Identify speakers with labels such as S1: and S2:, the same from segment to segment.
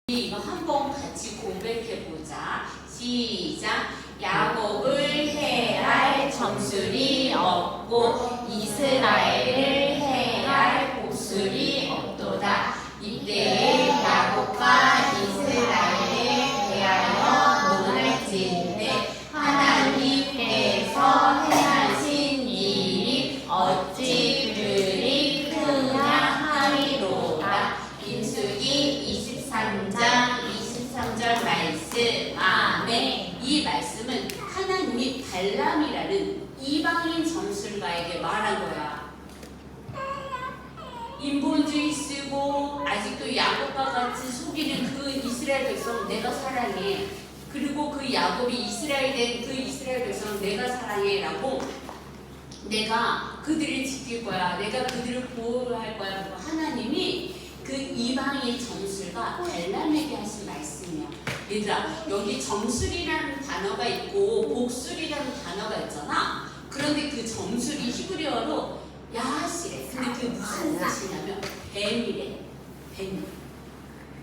S1: 이거 한번 같이 고백해보자. 시작. 야곱을 해할 정술이 없고 이스라엘을 해할 복술이 없도다. 이때에 야곱과 이스라엘에 대하여 논할진대 하나님께서 행하신 일이 어찌 그리 크냐 하리로다. 민수기 23절 말씀. 아멘. 이 말씀은 하나님이 발람이라는 이방인 정술가에게 말한 거야. 인본주의 쓰고 아직도 야곱과 같이 속이는 그 이스라엘 백성 내가 사랑해. 그리고 그 야곱이 이스라엘 된 그 이스라엘 백성 내가 사랑해 라고 내가 그들을 지킬 거야. 내가 그들을 보호할 거야. 하나님이 그 이방인 정술가 발람에게 하신 말씀이야. 얘들아, 여기 정술이라는 단어가 있고 복술이라는 단어가 있잖아. 그런데 그 정술이 히브리어로 야하시래. 근데 그게 무슨 뜻이냐면 뱀이래. 뱀.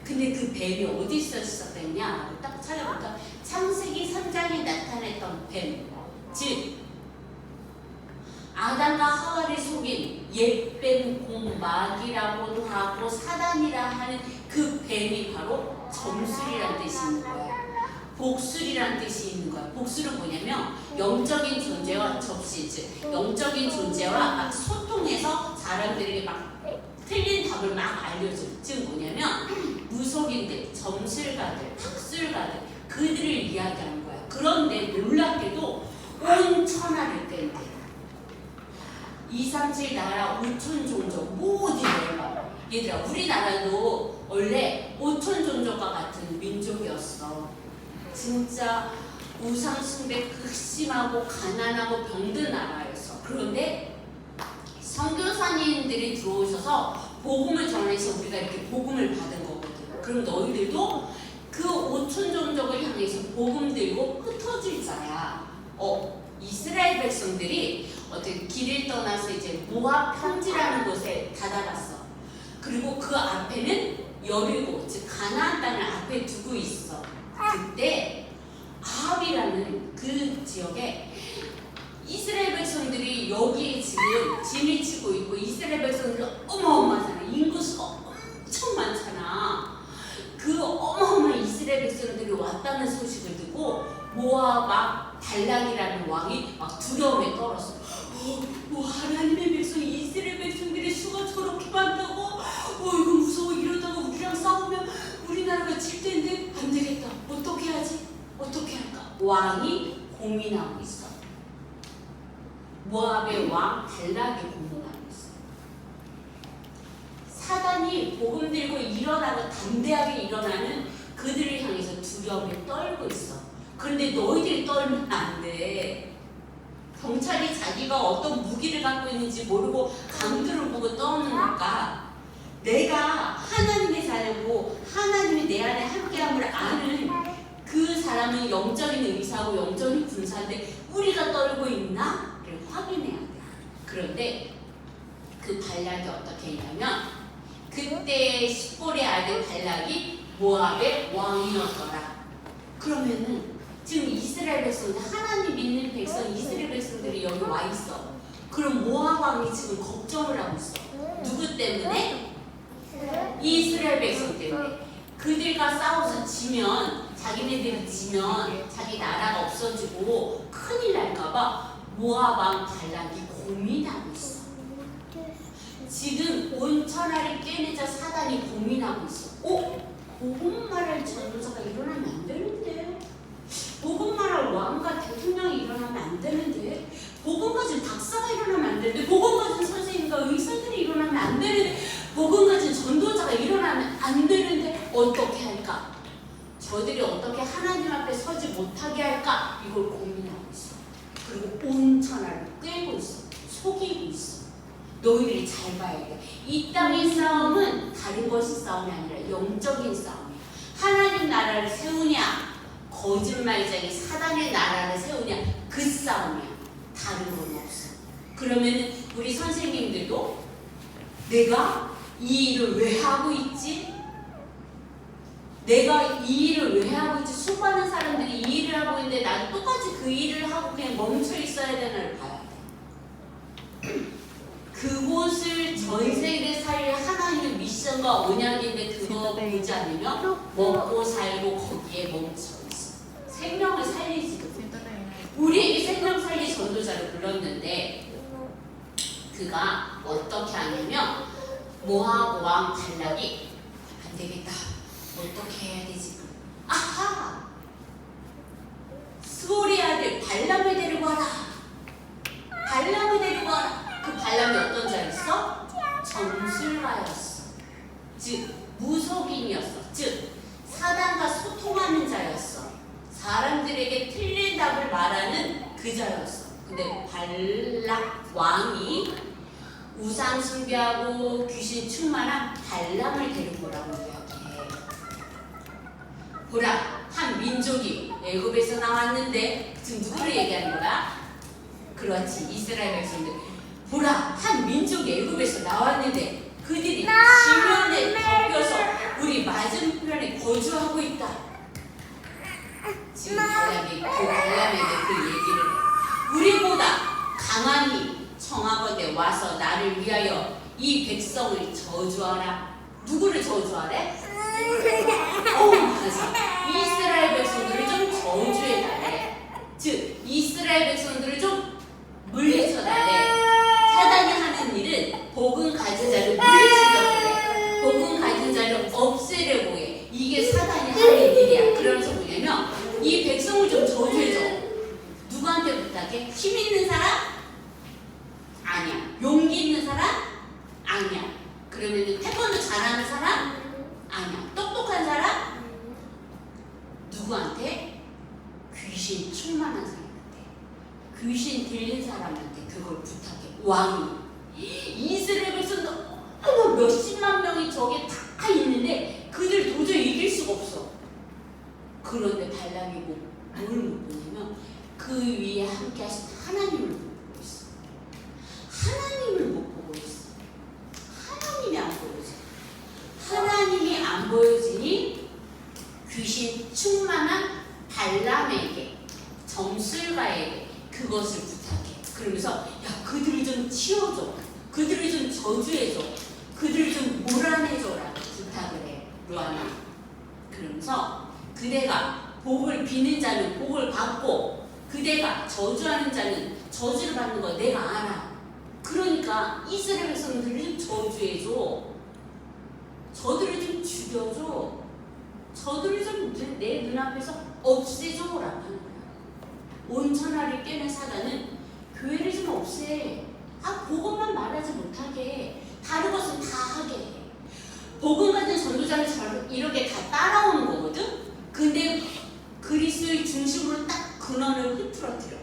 S1: 근데 그 뱀이 어디서 시작됐냐? 딱 찾아보니까 창세기 3장에 나타냈던 뱀. 즉 아담과 하와를 속인 옛뱀 공마귀라고도 하고 사단이라 하는 그 뱀이 바로 정술이라는 뜻이 있는 거야. 복술이라는 뜻이 있는 거야. 복술은 뭐냐면 영적인 존재와 접시, 즉 영적인 존재와 막 소통해서 사람들에게 막 틀린 답을 막 알려줘. 즉 뭐냐면 무속인들, 점술가들, 학술가들 그들을 이야기하는 거야. 그런데 놀랍게도 온 천하를 뺀대. 237 나라 5천 종족 모두 열방. 얘들아, 우리나라도 원래 5천 종족과 같은 민족이었어. 진짜 우상숭배 극심하고 가난하고 병든 나라였어. 그런데 선교사님들이 들어오셔서 복음을 전해서 우리가 이렇게 복음을 받은 거거든. 그럼 너희들도 그 5천 종족을 향해서 복음 들고 흩어질 자야. 이스라엘 백성들이 어떻게 길을 떠나서 이제 모압 평지라는 곳에 다다랐어. 그리고 그 앞에는 여리고, 즉 가나안 땅을 앞에 두고 있어. 그때 아합이라는 그 지역에 이스라엘 백성들이 여기에 지금 진을 치고 있고 이스라엘 백성들이 어마어마하잖아. 인구수가 엄청 많잖아. 그 어마어마한 이스라엘 백성들이 왔다는 소식을 듣고 모압 발락이라는 왕이 막 두려움에 떨었어. 하나님의 백성 이스라엘 백성들의 수가 저렇게 많다고? 이거 무서워. 이러다가 우리랑 싸우면 우리나라가 질 텐데 안 되겠다. 어떻게 하지? 어떻게 할까? 왕이 고민하고 있어. 모압의 왕 발락이 고민하고 있어. 사단이 복음 들고 일어나고 담대하게 일어나는 그들을 향해서 두려움에 떨고 있어. 그런데 너희들이 떨면 안 돼. 경찰이 자기가 어떤 무기를 갖고 있는지 모르고 강도를 보고 떠오르니까 내가 하나님의 자녀고 하나님이 내 안에 함께함을 아는 그 사람은 영적인 의사고 영적인 군사인데 우리가 떨고 있나? 를 확인해야 돼. 그런데 그 발락이 어떻게 했냐면 그때 십볼의 아들 발락이 모압의 왕이었더라. 그러면은 지금 이스라엘 백성들, 하나님 믿는 백성, 이스라엘 백성들이 여기 와 있어. 그럼 모압 왕이 지금 걱정을 하고 있어. 누구 때문에? 이스라엘 백성 때문에. 그들과 싸워서 지면, 자기네들이 지면 자기 나라가 없어지고 큰일 날까봐 모압 왕 발락이 고민하고 있어. 지금 온 천하를 깨내자 사단이 고민하고 있어. 복음 말할 전도자가 일어나면 안 되는데. 복음 말할 왕과 대통령이 일어나면 안 되는데. 복음 가진 박사가 일어나면 안 되는데. 복음 가진 선생님과 의사들이 일어나면 안 되는데. 복음 가진 전도자가 일어나면 안 되는데. 어떻게 할까? 저들이 어떻게 하나님 앞에 서지 못하게 할까? 이걸 고민하고 있어. 그리고 온 천하를 꿰고 있어. 속이고 있어. 너희들이 잘 봐야 돼. 이 땅의 싸움은 다른 것이 싸움이 아니라 영적인 싸움이야. 하나님 나라를 세우냐, 거짓말쟁이 사단의 나라를 세우냐, 그 싸움이야. 다른 건 없어. 그러면 우리 선생님들도 내가 이 일을 왜 하고 있지? 내가 이 일을 왜 하고 있지? 수많은 사람들이 이 일을 하고 있는데 나도 똑같이 그 일을 하고 그냥 멈춰 있어야 되나를 봐야 돼. 그곳을 전 세계 살릴 하나님의 미션과 언약인데 그거 보지 않으면 먹고 살고 거기에 멈춰 있어. 생명을 살리지도 못해. 우리에게 생명 살리 전도자를 불렀는데 그가 어떻게 하냐면 모압 왕 발락이 안 되겠다. 어떻게 해야 되지? 아하! 스볼의 아들 발람을 데리고 와라. 발람을 데리고 와라. 그 발람이 어떤 자였어? 점술가였어. 즉 무속인이었어. 즉 사단과 소통하는 자였어. 사람들에게 틀린 답을 말하는 그 자였어. 근데 발락 왕이 우상 숭배하고 귀신 충만한 발람을 데리고 오라고 이야기해. 보라, 한 민족이 애굽에서 나왔는데 지금 누구를 얘기하는 거야? 그렇지, 이스라엘 백성들. 보라, 한 민족이 애굽에서 나왔는데 그들이 지면에 덮여서 우리 맞은편에 거주하고 있다. 지금 발람에게 그 얘기를 해. 우리보다 강하니 청하건대 와서 나를 위하여 이 백성을 저주하라. 누구를 저주하래? 맞아. 이스라엘 백성들을 좀 저주해달래. 즉 이스라엘 백성들을 좀 물리쳐달래. 사단이 하는 일은 복음 가진 자를 물리치려고 해. 복음 가진 자를 없애려고 해. 이게 사단이 하는 일이야. 그러면서 뭐냐면 이 백성을 좀 저주해줘. 누구한테 부탁해? 힘 있는 사람? 아니야. 용기 있는 사람? 아니야. 그러면 태권도 잘하는 사람? 아니야. 똑똑한 사람? 누구한테? 귀신 충만한 사람한테. 귀신 들린 사람한테 그걸 부탁해. 왕이. 이스라엘 백성도 몇십만 명이 저게 다 있는데 그들 도저히 이길 수가 없어. 그런데 발람이 뭘 못 보냐면 그 위에 함께 하신 하나님을 못 보고 있어. 하나님을 못 보고 있어. 하나님이 안 보여져. 하나님이 안 보여지니 귀신 충만한 발람에게, 점술가에게 그것을 부탁해. 그러면서 야, 그들을 좀 치워줘. 그들을 좀 저주해줘. 그들을 좀 몰아내줘라 부탁을 해. 루아나. 그러면서 그대가 복을 비는 자는 복을 받고 그대가 저주하는 자는 저주를 받는 거 내가 알아. 그러니까 이스라엘 백성들을 좀 저주해줘. 저들을 좀 죽여줘. 저들을 좀 내 눈앞에서 없애줘라고 하는 거야. 온천하를 깨는 사단은 교회를 좀 없애. 복음만 말하지 못하게 다른 것은 다 하게 해. 복음 가진 전도자는 이렇게 다 따라오는 거거든. 근데 그리스도의 중심으로 딱 근원을 흐트러뜨려.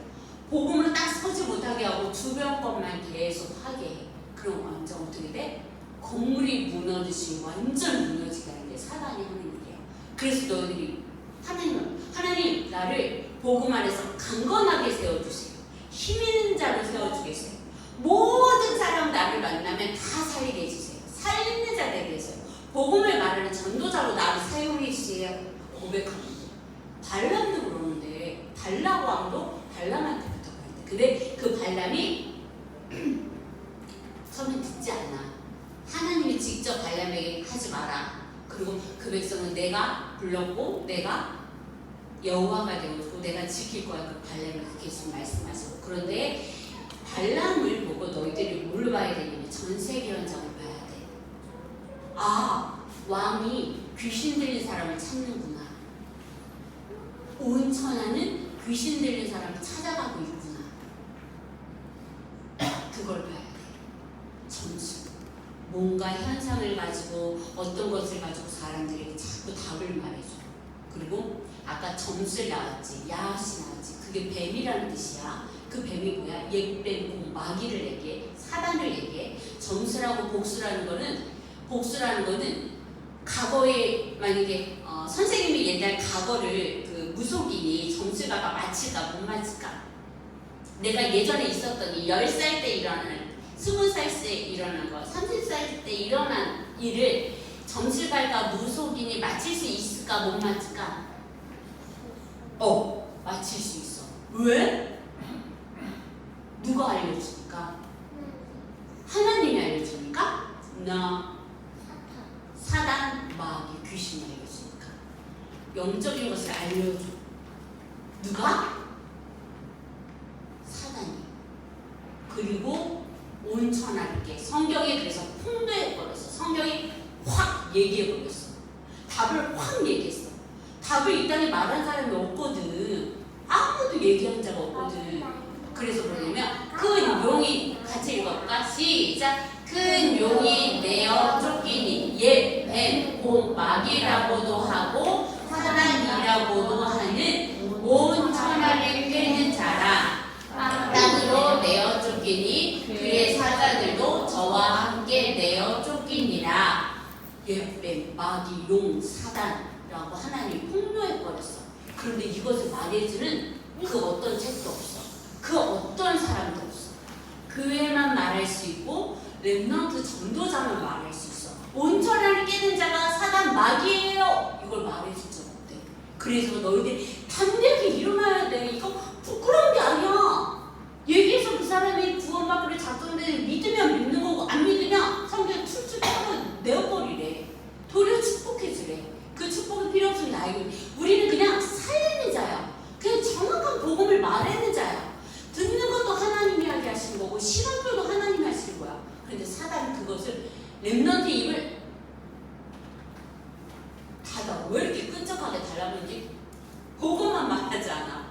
S1: 복음으로 딱 서지 못하게 하고 주변 것만 계속 하게 해. 그럼 완전 어떻게 돼? 건물이 무너지시고 완전 무너지게 하는 게 사단이 하는 일이야. 그래서 너희들이 하나님 나를 복음 안에서 강건하게 세워주세요. 힘 있는 자로 세워주겠어요. 모든 사람 나를 만나면 다 살리게 해주세요. 살리는 자 되게 해주세요. 복음을 말하는 전도자로 나를 사용해 주세요. 고백합니다. 발람도 그러는데 발람 왕도 발람한테 부탁하는데 근데 그 발람이 처음엔 듣지 않아. 하나님이 직접 발람에게 하지 마라. 그리고 그 백성은 내가 불렀고 내가 여호와가 되고 내가 지킬 거야. 그 발람을 계속 말씀하시고. 그런데 발람을 보고 너희들이 뭘 봐야 되냐면 전세계 현장을 봐야 돼. 아, 왕이 귀신 들린 사람을 찾는구나. 온 천하는 귀신 들린 사람을 찾아가고 있구나. 그걸 봐야 돼. 점수. 뭔가 현상을 가지고 어떤 것을 가지고 사람들에게 자꾸 답을 말해줘. 그리고 아까 점술 나왔지, 야시 나왔지. 그게 뱀이라는 뜻이야. 그 뱀이 뭐야? 옛뱀, 마귀를 얘기해, 사단을 얘기해. 점수라고 복수라는 거는 과거에 만약에 선생님이 옛날 과거를 그 무속인이 점수가가 맞힐까 못 맞힐까. 내가 예전에 있었던 이 10살 때 일어나는 20살 때 일어난 거, 30살 때 일어난 일을 점술가가 무속인이 맞힐 수 있을까 맞힐까 못 맞힐까? 맞힐 수 있어. 왜? 누가 알려주니까? 하나님이 알려주니까? 나 사단, 마귀, 귀신이 알려주니까. 영적인 것을 알려줘. 누가? 사단이. 그리고 온 천하께. 성경이 그래서 풍부해버렸어. 성경이 확 얘기해버렸어. 답을 확 얘기했어. 답을 이 땅에 말한 사람이 없거든. 아무도 얘기한 자가 없거든. 그래서 뭐냐면 큰 용이, 같이 읽어볼까? 시작. 큰 용이 내어 쫓기니 옛 뱀, 곧 마귀라고도 하고 사단이라고도 하는 온 천하를 꿰는 자라. 땅으로 내어 쫓기니 그의 사자들도 저와 함께 내어 쫓기니라. 옛 뱀, 마귀, 용, 사단이라고 하나님이 폭로해버렸어. 그런데 이것을 말해주는 그 어떤 책도 없어. 그 어떤 사람도 없어. 교회만 말할 수 있고 렘넌트 전도자만 말할 수 있어. 온 천하를 깨는 자가 사단 마귀예요. 이걸 말해줄 적 없대. 그래서 너희들이 담대하게 일어나야 돼. 이거 부끄러운 게 아니야. 얘기해서 그 사람이 구원받기를 작정되는데 믿으면 믿는 거고 안 믿으면 성경 툴툴 털어 내어버리래. 도리어 축복해주래. 그 축복이 필요 없으면 나에게. 우리는 그냥 살리는 자야. 그냥 정확한 복음을 말하는 자야. 듣는 것도 하나님이 하게 하신 거고 시간표도 하나님이 하신 거야. 그런데 사단이 그것을 렘넌트 입을 닫아. 왜 이렇게 끈적하게 달라붙는지 그것만 말하지 않아.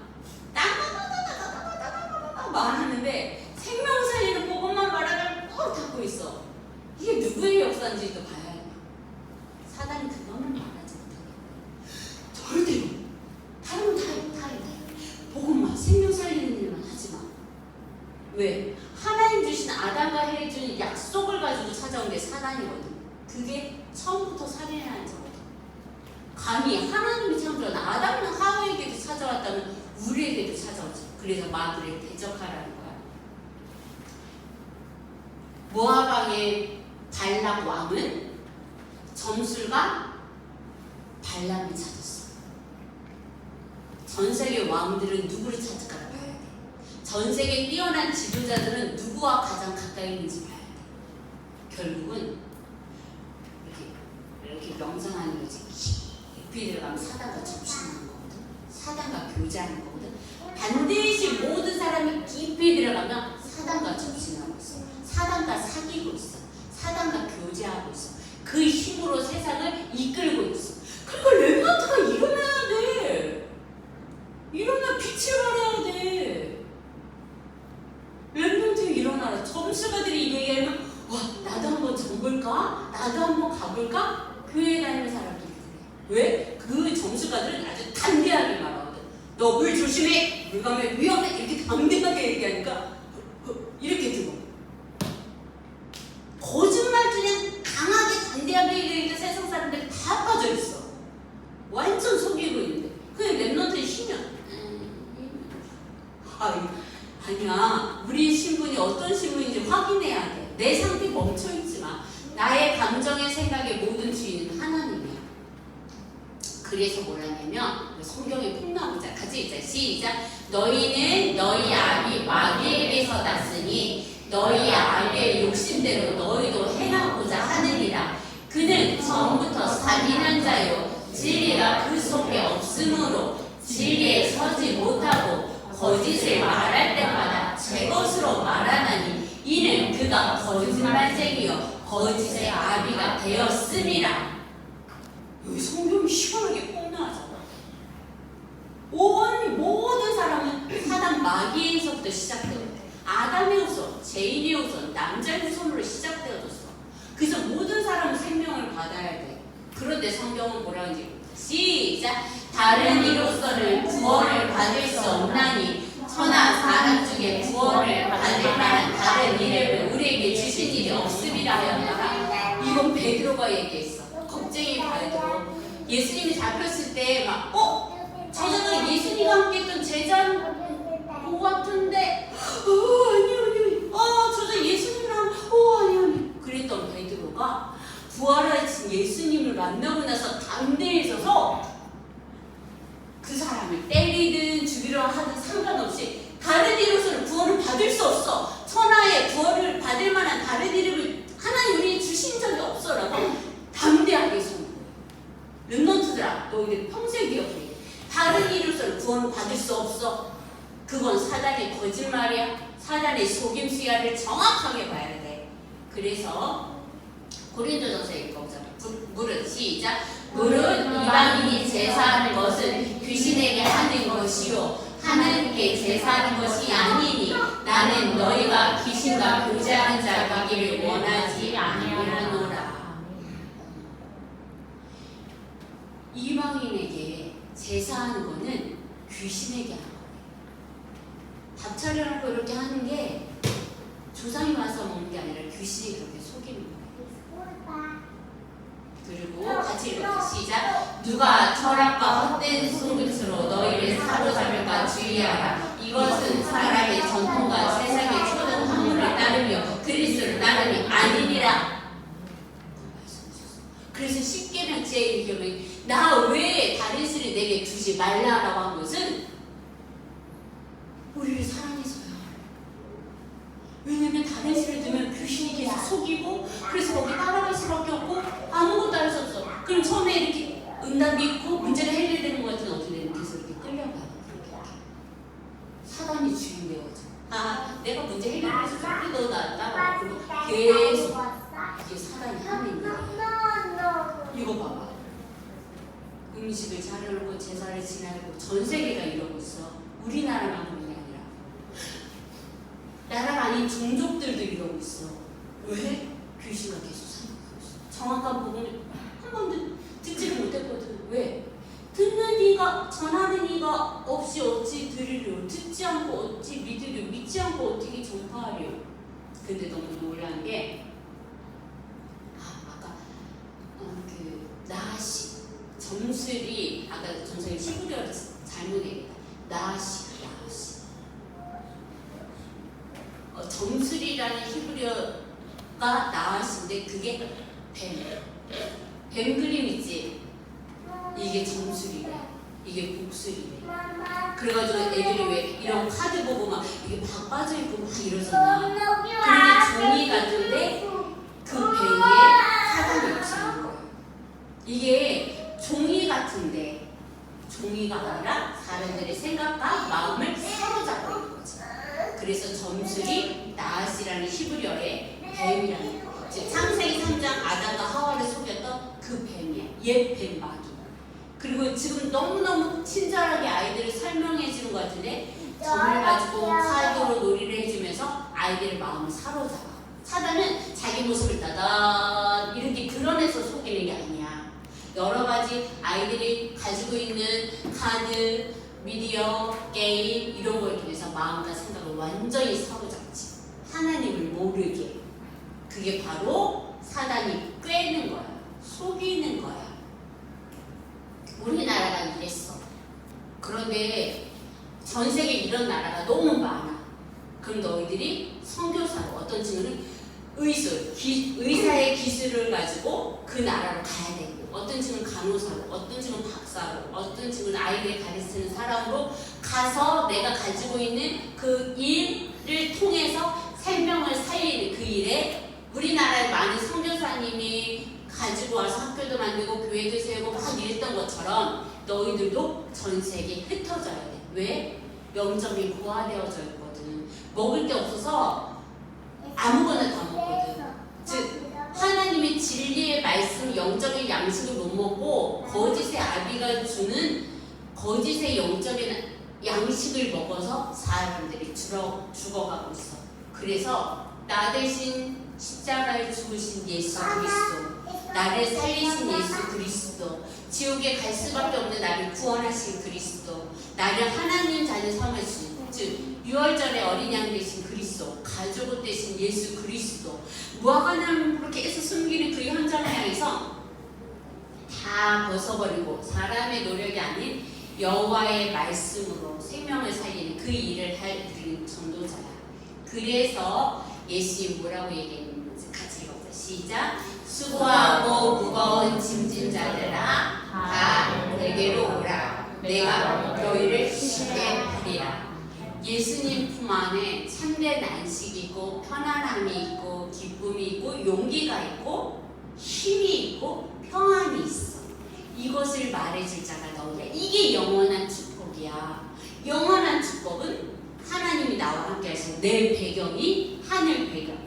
S1: 따다다다다다다다다다다 말하는데 생명 살리는 그것만 말하면 꼭 닫고 있어. 이게 누구의 역사인지도 봐야 해. 사단이 그것만 말하지 못하게. 절대로 다른 건 다 복음만 생명 살리는 일만 하지 마. 왜? 하나님 주신 아담과 해에 주는 약속을 가지고 찾아온 게 사단이거든. 그게 처음부터 살인하는 자거든. 감히 하나님이 창조한 아담은 하와에게도 찾아왔다면 우리에게도 찾아오지. 그래서 마귀를 대적하라는 거야. 모압 왕의 발락 왕은 점술가 발람을 찾았어. 전 세계 왕들은 누구를 찾을까 봐야 돼. 전 세계 뛰어난 지도자들은 누구와 가장 가까이 있는지 봐야 돼. 결국은 이렇게 명상하는 거지. 깊이 들어가면 사단과 접신하는 거거든. 사단과 교제하는 거거든. 반드시 모든 사람이 깊이 들어가면 사단과 접신하고 있어. 사단과 사귀고 있어. 사단과 교제하고 있어. 그 힘으로 세상을 이끌고 있어. 그러니까 렘넌트가 일어나야 돼. 일어나 빛을 발해야 돼. 렘넌트 일어나라. 점수가들이 얘기하면 와 나도 한번 접을까? 나도 한번 가볼까? 교회 다니는 사람들이 그래. 왜? 그 점수가들은 아주 담대하게 말하거든. 너 물 조심해. 물 가면 위험해. 이렇게 담대하게 얘기하니까 이렇게 들어. 거짓말 그냥 강하게 담대하게 얘기하니까 세상 사람들이 다 빠져있어. 완전 속이고 있는데 그게 렘넌트의 힘이야. 아니야. 우리 신분이 어떤 신분인지 확인해야 돼. 내 상태 멈춰있지 마. 나의 감정의 생각의 모든 주인은 하나님이야. 그래서 뭐라냐면 성경에 폭로하자. 같이 읽자. 시작. 너희는 너희 아비 마귀에게서 났으니 너희 아비의 욕심대로 너희도 행하고자 하느니라. 그는 처음부터 살인한 자요 진리가 그 속에 없으므로 진리에 서지 못하고 거짓을 말할 때마다 제 것으로 말하나니 이는 그가 거짓말쟁이요 거짓의 아비가 되었음이라. 여기 성경이 시원하게 폭로하잖아. 모든 사람은 사단 마귀에서부터 시작되었대. 아담의 후손, 제인의 후손, 남자의 후손으로 시작되어졌어. 그래서 모든 사람은 생명을 받아야 돼. 그런데 성경은 뭐라 하는지 시작. 다른 이로서는 구원을 받을 수 없나니 천하 사람 중에 구원을 받을 만한 다른 이름을 우리에게 주신 일이 없음이라 하였노라. 이건 베드로가 얘기했어. 겁쟁이 베드로. 예수님이 잡혔을 때 막 저자가 예수님과 함께 했던 제자인 것 같은데 아니 저자 예수님이랑 아니 그랬던 베드로가 부활하신 예수님을 만나고 나서 담대해져서 렘넌트들아, 너희들 평생 기억해. 다른 이로서는 구원을 받을 수 없어. 그건 사단의 거짓말이야. 사단의 속임수야를 정확하게 봐야 돼. 그래서 고린도전서 읽어보자. 무릇 시작. 무릇 이방인이 제사하는 것은 귀신에게 하는 것이요 하나님께 제사하는 것이 아니니 나는 너희가 귀신과 교제하는 자가 되기를 원하지 아니하노라. 이방인에게 제사하는 거는 귀신에게 하는 거예요. 밥 차려놓고 이렇게 하는 게 조상이 와서 먹는 게 아니라 귀신이 그렇게 속이는 거예요. 그리고 같이 읽어보자. 시작. 누가 철학과 헛된 속임수로 너희를 사로잡을까 주의하라. 이것은 사람의 전통과 세상의 초등 학문을 따르며 그리스도를 따르니 아니니라. 그래서 십계명 제1계명이 나 외에 다른 신을 내게 두지 말라라고 한 것은 우리를 사랑해서요. 왜냐면 다른 신을 두면 귀신이 계속 속이고 그래서 거기 따라갈 수밖에 없고 아무것도 할 수 없어. 그럼 처음에 이렇게 응답 믿고 문제를 해결되는 것 같은 어떻게 되는 계속 이렇게 끌려가요. 사단이 주인 되어져. 아, 내가 문제 해결해서 너 나왔다. 그리고 계속 이게 사단이 하는 거야. 이거 봐봐. 음식을 차려놓고 제사를 지내고 전 세계가 이러고 있어. 우리나라만 그런 게 아니라 나라가 아닌 종족들도 이러고 있어. 왜? 귀신과 계속 사는 있어. 정확한 부분을 한 번도 듣지를 못했거든. 왜? 듣는 이가 전하는 이가 없이 어찌 들으려, 듣지 않고 어찌 믿으려, 믿지 않고 어떻게 전파하려. 근데 너무 놀라운 게 아까 그 나시 점술이 아까 전생에 히브리어를 잘못 얘기했다. 나시 점술이라는 히브리어가 나시인데 그게 뱀 그림 있지? 이게 점술이래. 이게 복술이래. 그래가지고 애들이 왜 이런 카드 보고 막 이게 막 빠져있고 막 이러잖아. 근데 종이 같은데 그 뱀에 사단이 역사하는 거예요. 이게 종이 같은데 종이가 아니라 사람들의 생각과 마음을 사로잡고 있는 거지. 그래서 점술이 나아시라는 히브리어의 뱀이라는 거예요. 즉 창세기 3장 아담과 하와를 속였던 그 뱀이야. 옛 뱀 마귀. 그리고 지금 너무너무 친절하게 아이들을 설명해 주는 것 같은데 점을 가지고 카드로 놀이를 해주면서 아이들의 마음을 사로잡아. 사단은 자기 모습을 따다 이렇게 드러내서 속이는 게 아니야. 여러 가지 아이들이 가지고 있는 카드, 미디어, 게임 이런 걸 통해서 마음과 생각을 완전히 사로잡지. 하나님을 모르게. 그게 바로 사단이 꿰는 거야. 속이는 거야. 우리나라가 이랬어. 그런데 전 세계에 이런 나라가 너무 많아. 그럼 너희들이 선교사로 어떤 친구는 의사의 기술을 가지고 그 나라로 가야 되고 어떤 친구는 간호사로, 어떤 친구는 박사로, 어떤 친구는 아이들 가르치는 사람으로 가서 내가 가지고 있는 그 일을 통해서 생명을 살리는 그 일에 우리나라에 많은 선교사님이 가지고 와서 학교도 만들고 교회도 세우고 막 이랬던 것처럼 너희들도 전 세계에 흩어져야 돼. 왜? 영적이 고아되어져 있거든. 먹을 게 없어서 아무거나 다 먹거든. 즉 하나님의 진리의 말씀, 영적인 양식을 못 먹고 거짓의 아비가 주는 거짓의 영적인 양식을 먹어서 사람들이 죽어가고 있어. 그래서 나 대신 십자가에 죽으신 예수 그리스도, 나를 살리신 예수 그리스도, 지옥에 갈 수밖에 없는 나를 구원하신 그리스도, 나를 하나님 자녀 삼으신, 즉 유월절에 어린 양 되신 그리스도, 가족옷 되신 예수 그리스도, 무화과나무로 계속 숨기는 그 현장을 향해서 다 벗어버리고 사람의 노력이 아닌 여호와의 말씀으로 생명을 살리는 그 일을 할 우리 전도자야. 그래서 예수님 뭐라고 얘기했는지 같이 읽어보자. 시작. 수고하고 무거운 짐진 자들아 다 내게로 오라. 내가 너희를 쉽게 하리라. 예수님 품 안에 참된 안식이 있고 편안함이 있고 기쁨이 있고 용기가 있고 힘이 있고 평안이 있어. 이것을 말해줄 자가 너희야. 이게 영원한 축복이야. 영원한 축복은 하나님이 나와 함께 하셔서 내 배경이 하늘 배경,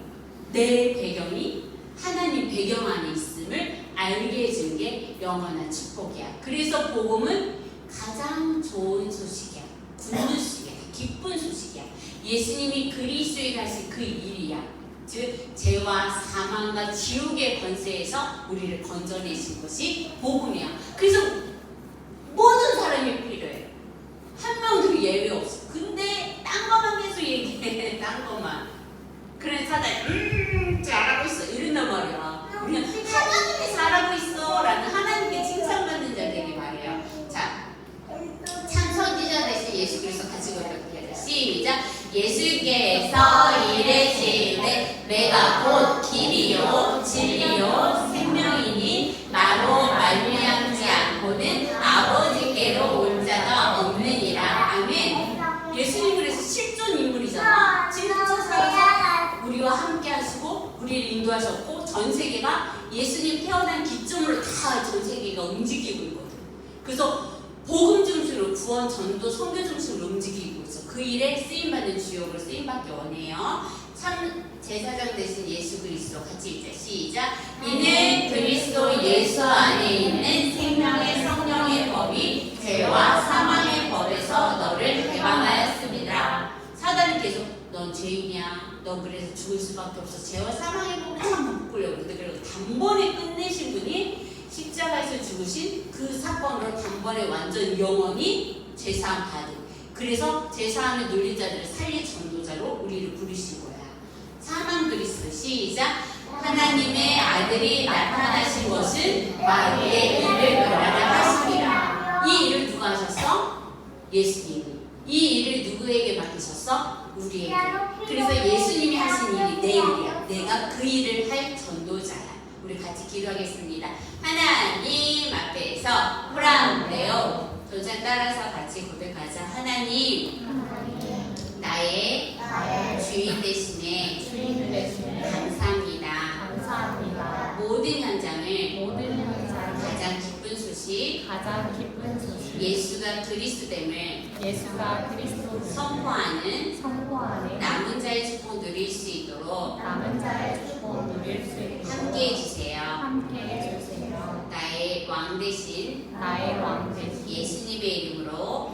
S1: 내 배경이 하나님 배경 안에 있음을 알게 해주는 게 영원한 축복이야. 그래서 복음은 가장 좋은 소식이야. 굿뉴스야. 기쁜 소식이야. 예수님이 그리스도에 가신 그 일이야. 즉 죄와 사망과 지옥의 권세에서 우리를 건져내신 것이 복음이야. 그래서 모든 사람이 필요해. 한 명도 예외 없어. 근데 딴 것만 계속 얘기해. 딴 것만. 그래 사단이 잘하고 있어 이런단 말이야. 우리는 하나님이 잘하고 있어 라는 하나님께 칭찬받는 자들에게 말해요. 자, 참 선지자 대신 예수 그리스도 가지고 있는 거예요. 시작. 예수께서 이르시되 내가 곧 길이요 진리요 생명이니 나로 말미암지 않고는 아버지께로 올 자가 없느니라. 아멘. 예수님 그래서 실존 인물이잖아. 진짜 살아서 우리와 함께 하시고 우리를 인도하셨고 전 세계가 예수님 태어난 기점으로 다 전 세계가 움직이고 있거든. 그래서 복음 중심으로 구원, 전도, 선교 중심으로 움직이고 있어. 그 일에 쓰임받는 주역으로 쓰임받기 원해요. 참 제사장 대신 예수 그리스도 같이 읽자. 시작. 이는 그리스도 예수 안에 있는 생명의 성령의 법이 죄와 사망의 법에서 너를 해방하였습니다. 사단은 계속 넌 죄인이야. 넌 그래서 죽을 수밖에 없어. 죄와 사망의 법을 참 묶으려고 그러는데 그리고 단번에 끝내신 분이 십자가에서 죽으신 그 사건으로 단번에 완전 영원히 죄사함 받은. 그래서 죄사함에 눌린 자들을 살릴 전도자로 우리를 부르신 거야. 사망 그리스도. 시작. 하나님의 아들이 나타나신 것은 마귀의 일을 멸하려 하심이라. 이 일을 누가 하셨어? 예수님이. 이 일을 누구에게 맡기셨어? 우리에게. 그래서 예수님이 하신 일이 내 일이야. 내가 그 일을 할 전도자야. 우리 같이 기도하겠습니다. 하나님 앞에서 호랑대요. 도전 따라서 같이 고백하자. 하나님, 나의 주인 대신에 감사합니다. 모든 현장을 가장 기쁜 소식, 예수가 그리스도됨을 선포하는 남은 자의 축복 누릴 수 있도록 함께 해주세요. 나의 왕 대신 예수님의 이름으로